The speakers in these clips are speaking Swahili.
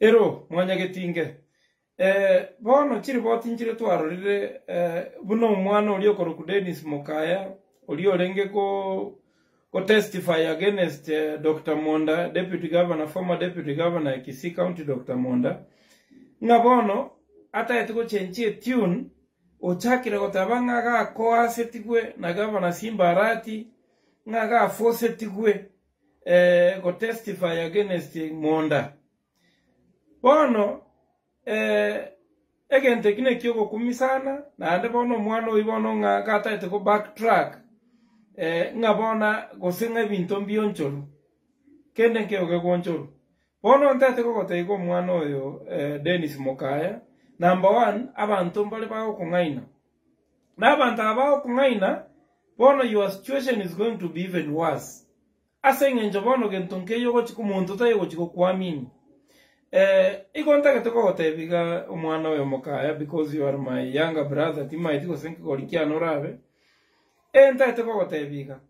Ero mwanya getinge bono chiri botinjire twarorire buno mwana oli okoroku Dennis Mokaya oli olenge ko testify against Dr. Monda, Deputy Governor, former Deputy Governor Kisii County Dr. Monda. Nga bono ata etiko chenchie tune ochakire gotabanga ga koasetigwe na Governor Simba Arati nga ga forcetigwe ko testify against Monda. Bono egente kine kyoko kumisana na ande bono mwana oibono nga kata etiko backtrack nga bona gosenga bintu mbionchoro kende nkeo gonchoro bono ntate ko gotego mwana oyo Dennis Mokaya. Number 1, abantu mbale bawo kungaina na abantu abawo kungaina bono your situation is going to be even worse asenge njobono gentonke yogo chikumuntu tayo chiko kuamini igonta ketoko gotebiga omwana oyo Mokaya because you are my younger brother timaiti gosenke golikia norabe enta etoko gotebiga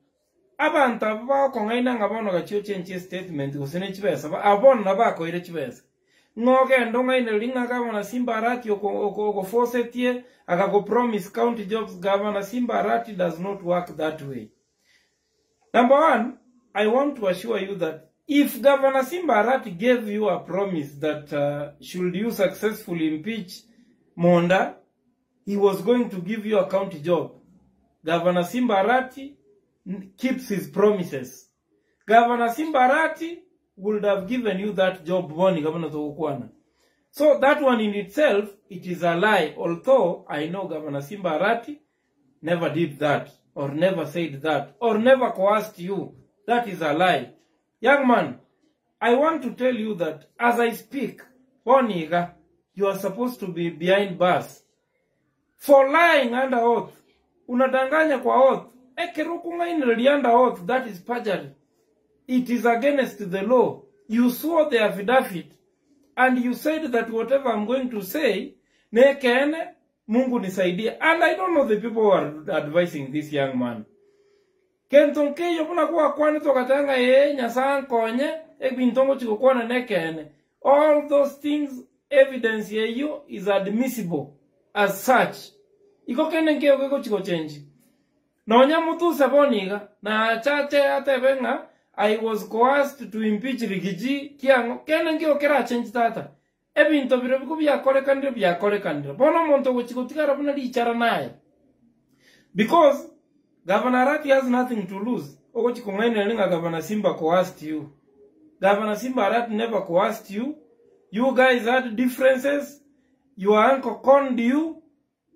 abantu abawo kungaina ngabono gachio change statement gosene chibesa abona nabakoire chibesa ngoge ndonga ine linga Governor Simba Arati oko forcetie akago promise county jobs. Governor Simba Arati does not work that way. Number 1, I want to assure you that if Governor Simba Arati gave you a promise that should you successfully impeach Monda, he was going to give you a county job. Governor Simba Arati keeps his promises. Governor Simba Arati would have given you that job boni Governor Tokwana. So that one in itself, it is a lie. Although I know Governor Simba Arati never did that, or never said that, or never coerced you. That is a lie. Young man, I want to tell you that as I speak, Boniga, you are supposed to be behind bars. For lying under oath. Unadanganya kwa oath. Ekerukunga inreli under oath, that is perjury. It is against the law. You swore the affidavit and you said that whatever I'm going to say, nekene Mungu nisaidie. And I don't know the people who are advising this young man. Kentonke yopuna kuwa kwani tokatanga nyasan konye, bintongo chikokwana nekene. All those things, evidence yeyo is admissible as such. Iko kene nkeo chiko change. Nonya mutu saboniga, na chache atebenga, I was coerced to impeach Rigiji kiango kene ngio kera change tata ebinto biro bya kore kandiro bono monto gochikotikara buna lichara naye because Governor Arati has nothing to lose. Ogochikongaina linga Governor Simba coerced you. Governor Simba Arati never coerced you. You guys had differences. Your uncle conned you.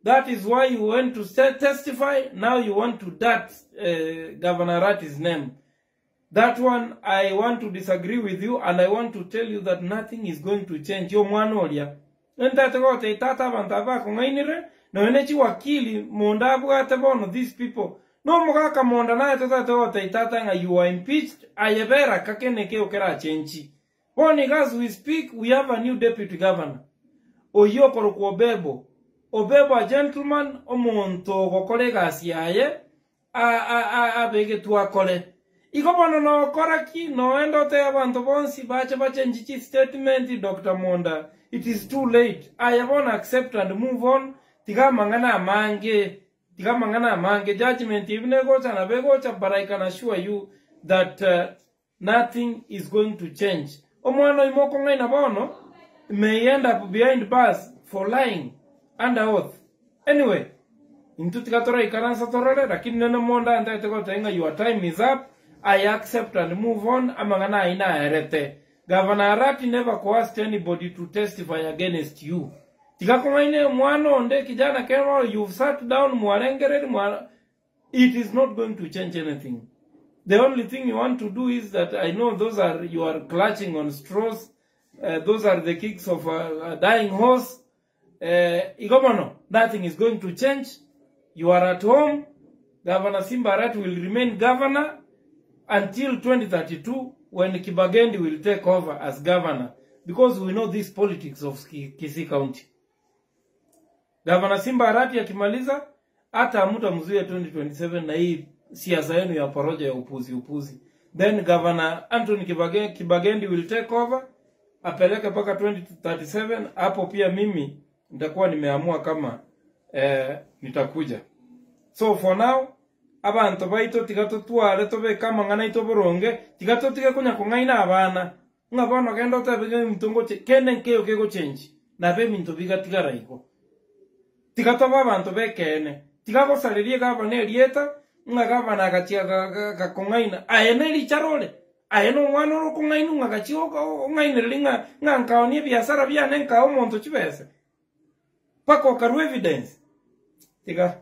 That is why you went to testify. Now you want to dirt Governor Arati's name. That one, I want to disagree with you, and I want to tell you that nothing is going to change. Yo mwanolia. Ntatego te tata bantaba kongainire, no enechi wakili Monda bwate bono these people. No mugaka Monda na tatego te tata nga you are impeached. Ayebera kakene ke okera change. Boni as we speak, we have a new deputy governor. Oyokoro ku Obebo. Obebo a gentleman omonto gokolega asiaye abege tuakole. Ikobono no koraki no endo te abantu bonsi bache njichi statement Dr. Monda. It is too late. I won't accept and move on. Tiga mangana mange judgment ibne gocha na begocha, but I can assure you that nothing is going to change. Omwano imoko ngaina bono may end up behind bars for lying under oath. Anyway, intutikatora ikaransa torole lakini neno Monda anda go tenga your time is up. I accept and move on. Amangana ina erete. Governor Arati never coerced anybody to testify against you. Tikakumaine mwano onde kijana kemo, you've sat down mwarengere. It is not going to change anything. The only thing you want to do is that I know you are clutching on straws. Those are the kicks of a dying horse. Igomono, nothing is going to change. You are at home. Governor Simba Arati will remain governor until 2032 when Kibagendi will take over as governor, because we know this politics of Kisii County. Governor Simba Arati akimaliza hata amuta mzuia 2027 na hii siasa yenu ya poroja ya upuzi. Then Governor Anthony Kibagendi will take over apeleke mpaka 2037, hapo pia mimi nitakuwa nimeamua kama nitakuja. So for now, abantu baito tigato tware tobe kama ngana ito boronge, tigato tiga kunya kungaina abana. Nga bono kendo tabege mtungo kene nkeo kego change. Na be minto biga tiga raiko. Tigato babanto be kene. Tigago salerie gaba ne rieta, nga gaba na gachia ga kungaina. Aene li charole. Aeno mwana ro kungainu nga gachio ngaine linga nga nkaonie biashara bya nenka o monto chibese. Pako karu evidence. Tiga